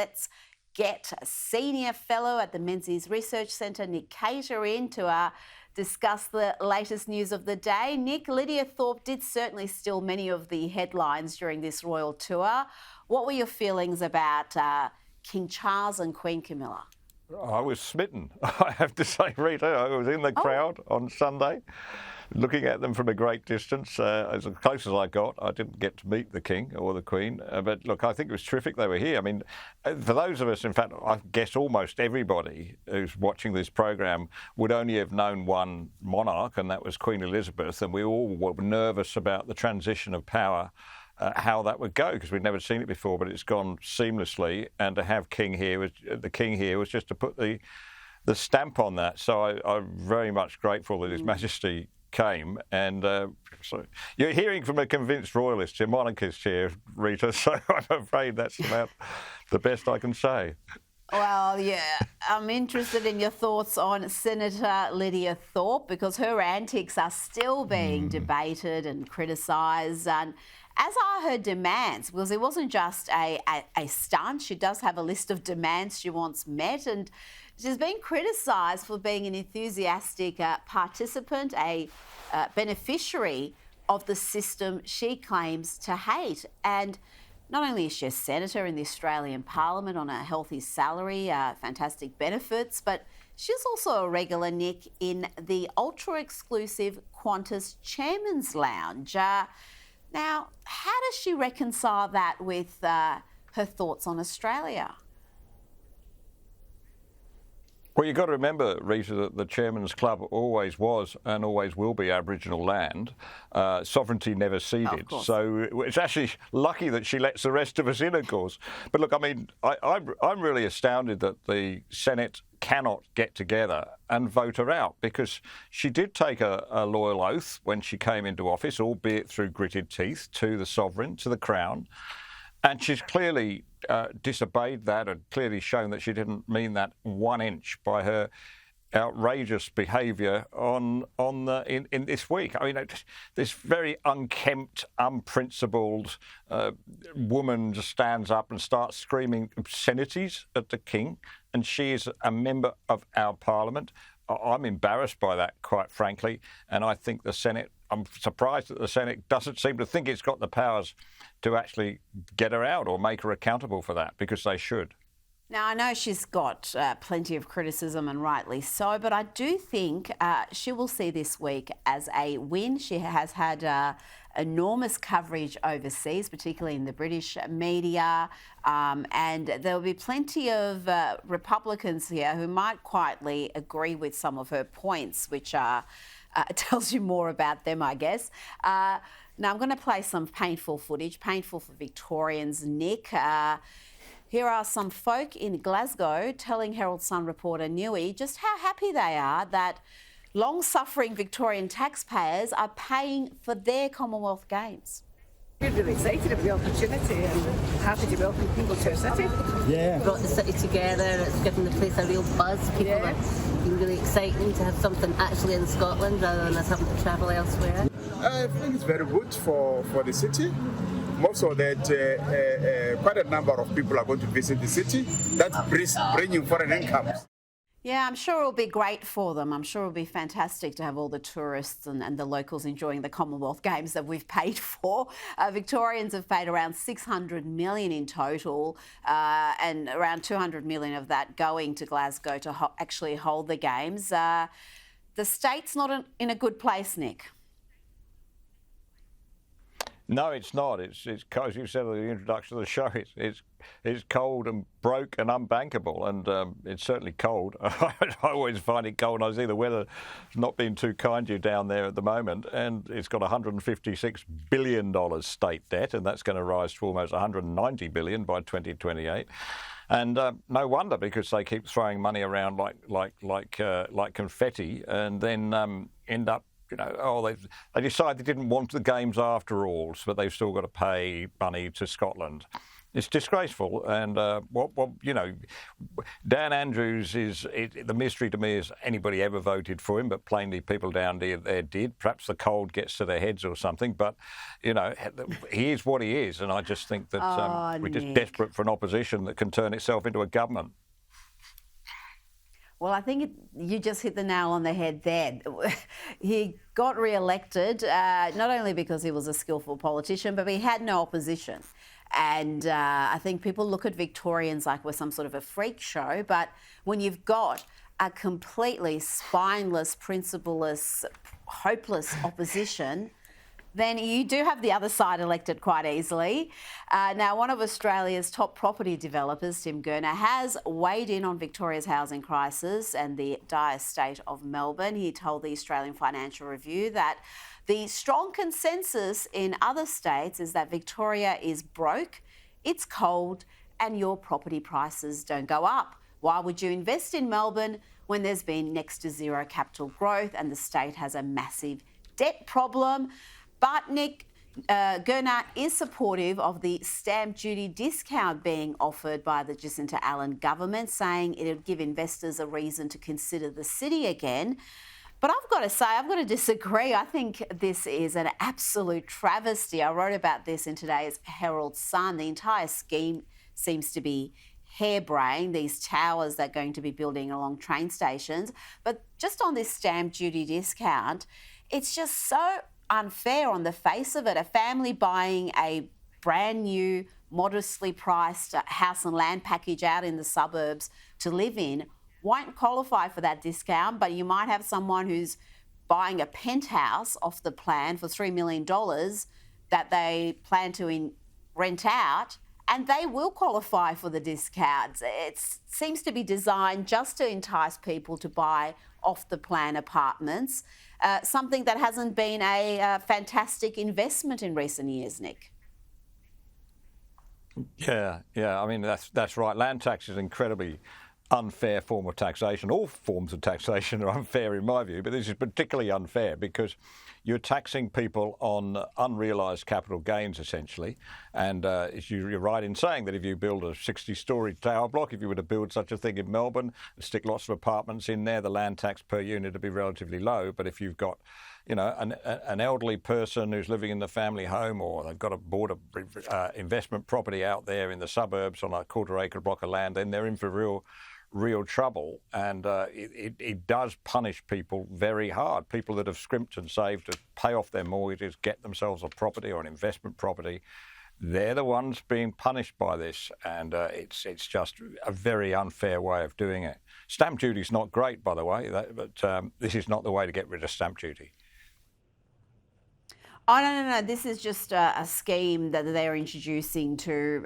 Let's get a senior fellow at the Menzies Research Centre, Nick Cater, in to discuss the latest news of the day. Nick, Lidia Thorpe did certainly steal many of the headlines during this royal tour. What were your feelings about King Charles and Queen Camilla? I was smitten, I have to say, Rita. I was in the crowd on Sunday, looking at them from a great distance. As close as I got, I didn't get to meet the King or the Queen. But look, I think it was terrific they were here. I mean, for those of us, in fact, I guess almost everybody who's watching this program would only have known one monarch, and that was Queen Elizabeth. And we all were nervous about the transition of power, how that would go, because we'd never seen it before, but it's gone seamlessly. And to have the King here was just to put the stamp on that. So I'm very much grateful that His Majesty came. And so you're hearing from a convinced royalist, a monarchist here, Rita, so I'm afraid that's about the best I can say. Well, yeah, I'm interested in your thoughts on Senator Lidia Thorpe, because her antics are still being debated and criticised. And as are her demands, because it wasn't just a stunt. She does have a list of demands she wants met, and she's been criticised for being an enthusiastic participant, a beneficiary of the system she claims to hate. And not only is she a senator in the Australian Parliament on a healthy salary, fantastic benefits, but she's also a regular, Nick, in the ultra-exclusive Qantas Chairman's Lounge. Now, how does she reconcile that with her thoughts on Australia? Well, you've got to remember, Rita, that the Chairman's Club always was and always will be Aboriginal land. Sovereignty never ceded. So it's actually lucky that she lets the rest of us in, of course. But look, I mean, I'm really astounded that the Senate cannot get together and vote her out, because she did take a loyal oath when she came into office, albeit through gritted teeth, to the sovereign, to the Crown. And she's clearly disobeyed that, and clearly shown that she didn't mean that 1 inch by her outrageous behaviour in this week. I mean, this very unkempt, unprincipled woman just stands up and starts screaming obscenities at the King, and she is a member of our Parliament. I'm embarrassed by that, quite frankly, and I think the Senate, I'm surprised that the Senate doesn't seem to think it's got the powers to actually get her out or make her accountable for that, because they should. Now, I know she's got plenty of criticism, and rightly so, but I do think she will see this week as a win. She has had enormous coverage overseas, particularly in the British media, and there will be plenty of Republicans here who might quietly agree with some of her points, which tells you more about them, I guess. Now, I'm going to play some painful footage, painful for Victorians, Nick. Here are some folk in Glasgow telling Herald Sun reporter Newey just how happy they are that long-suffering Victorian taxpayers are paying for their Commonwealth Games. We're really excited about the opportunity and happy to welcome people to our city. Yeah. Brought the city together, it's given the place a real buzz. People are been really exciting to have something actually in Scotland rather than us having to travel elsewhere. I think it's very good for the city. Most of that, quite a number of people are going to visit the city. That's bringing foreign income. Yeah, I'm sure it'll be great for them. I'm sure it'll be fantastic to have all the tourists and the locals enjoying the Commonwealth Games that we've paid for. Victorians have paid around $600 million in total, and around $200 million of that going to Glasgow to actually hold the Games. The state's not in a good place, Nick. No, it's not. It's as you said at the introduction of the show, it's cold and broke and unbankable, and it's certainly cold. I always find it cold. I see the weather's not been too kind to you down there at the moment, and it's got $156 billion state debt, and that's going to rise to almost $190 billion by 2028. And no wonder, because they keep throwing money around like confetti, and then end up. They decide they didn't want the Games after all, but they've still got to pay money to Scotland. It's disgraceful, and Dan Andrews the mystery to me is anybody ever voted for him, but plainly people down there did. Perhaps the cold gets to their heads or something, but he is what he is, and I just think that we're just desperate for an opposition that can turn itself into a government. Well, I think you just hit the nail on the head there. He got re-elected not only because he was a skillful politician, but he had no opposition. And I think people look at Victorians like we're some sort of a freak show, but when you've got a completely spineless, principleless, hopeless opposition, then you do have the other side elected quite easily. Now, one of Australia's top property developers, Tim Gurner, has weighed in on Victoria's housing crisis and the dire state of Melbourne. He told the Australian Financial Review that the strong consensus in other states is that Victoria is broke, it's cold, and your property prices don't go up. Why would you invest in Melbourne when there's been next to zero capital growth and the state has a massive debt problem? But Nick, Gurner is supportive of the stamp duty discount being offered by the Jacinta Allen government, saying it would give investors a reason to consider the city again. But I've got to say, I've got to disagree. I think this is an absolute travesty. I wrote about this in today's Herald Sun. The entire scheme seems to be harebrained, these towers they're going to be building along train stations. But just on this stamp duty discount, it's just so unfair on the face of it. A family buying a brand new, modestly priced house and land package out in the suburbs to live in won't qualify for that discount, but you might have someone who's buying a penthouse off the plan for $3 million that they plan to rent out, and they will qualify for the discounts. It seems to be designed just to entice people to buy off-the-plan apartments, something that hasn't been a fantastic investment in recent years, Nick. Yeah. I mean, that's right. Land tax is an incredibly unfair form of taxation. All forms of taxation are unfair in my view, but this is particularly unfair because you're taxing people on unrealised capital gains, essentially. And you're right in saying that if you build a 60-storey tower block, if you were to build such a thing in Melbourne and stick lots of apartments in there, the land tax per unit would be relatively low. But if you've got an elderly person who's living in the family home, or they've got bought a investment property out there in the suburbs on a quarter-acre block of land, then they're in for real trouble, and it does punish people very hard. People that have scrimped and saved to pay off their mortgages, get themselves a property or an investment property, they're the ones being punished by this, and it's just a very unfair way of doing it. Stamp duty's not great, by the way, but this is not the way to get rid of stamp duty. Oh, no. This is just a scheme that they're introducing to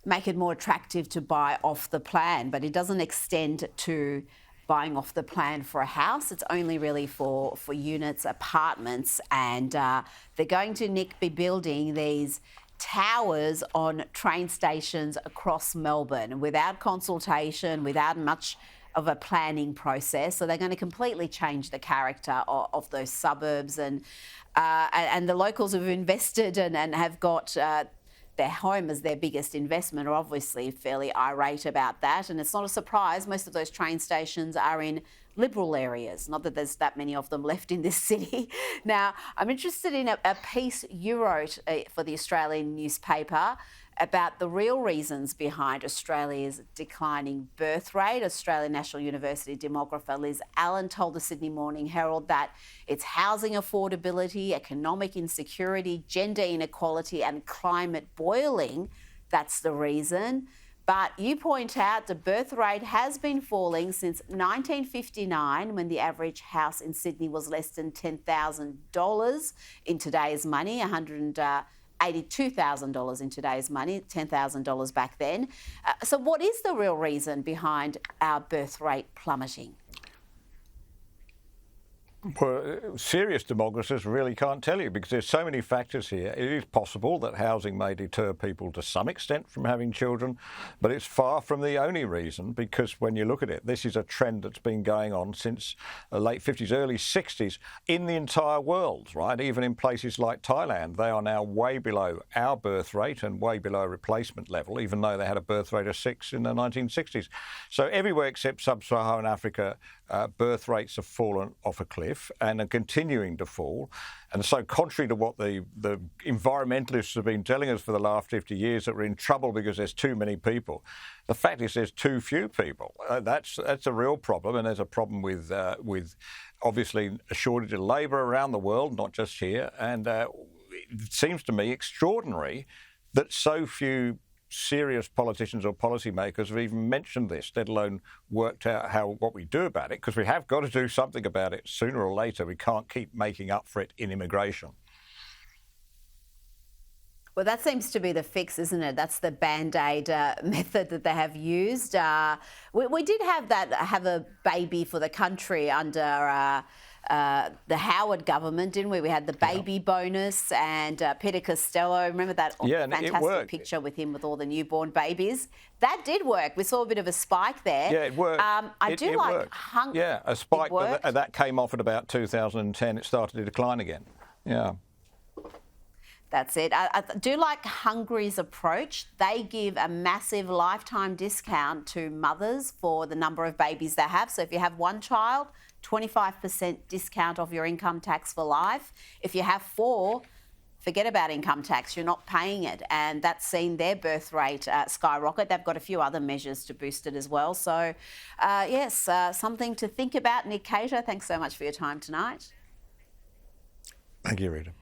make it more attractive to buy off the plan, but it doesn't extend to buying off the plan for a house. It's only really for units, apartments, and they're going to, Nick, be building these towers on train stations across Melbourne without consultation, without much of a planning process. So they're going to completely change the character of those suburbs, and the locals who've invested and have got their home as their biggest investment are obviously fairly irate about that. And it's not a surprise. Most of those train stations are in Liberal areas. Not that there's that many of them left in this city. Now, I'm interested in a piece you wrote for the Australian newspaper about the real reasons behind Australia's declining birth rate. Australian National University demographer Liz Allen told the Sydney Morning Herald that it's housing affordability, economic insecurity, gender inequality and climate boiling that's the reason. But you point out the birth rate has been falling since 1959, when the average house in Sydney was less than $10,000 in today's money, $82,000 in today's money, $10,000 back then. So what is the real reason behind our birth rate plummeting? Well, serious democracies really can't tell you because there's so many factors here. It is possible that housing may deter people to some extent from having children, but it's far from the only reason because when you look at it, this is a trend that's been going on since the late 50s, early 60s in the entire world, right? Even in places like Thailand, they are now way below our birth rate and way below replacement level, even though they had a birth rate of 6 in the 1960s. So everywhere except sub-Saharan Africa, birth rates have fallen off a cliff and are continuing to fall. And so contrary to what the environmentalists have been telling us for the last 50 years that we're in trouble because there's too many people, the fact is there's too few people. That's a real problem, and there's a problem with obviously a shortage of labour around the world, not just here. And it seems to me extraordinary that so few serious politicians or policymakers have even mentioned this, let alone worked out what we do about it, because we have got to do something about it sooner or later. We can't keep making up for it in immigration. Well, that seems to be the fix, isn't it? That's the Band-Aid method that they have used. We did have a baby for the country under the Howard government, didn't we? We had the baby bonus and Peter Costello. Remember that fantastic picture with him with all the newborn babies? That did work. We saw a bit of a spike there. Yeah, it worked. It like yeah, a spike, but that came off at about 2010. It started to decline again. Yeah. That's it. I do like Hungary's approach. They give a massive lifetime discount to mothers for the number of babies they have. So if you have one child, 25% discount off your income tax for life. If you have 4, forget about income tax. You're not paying it. And that's seen their birth rate skyrocket. They've got a few other measures to boost it as well. So, yes, something to think about. Nick Cater, thanks so much for your time tonight. Thank you, Rita.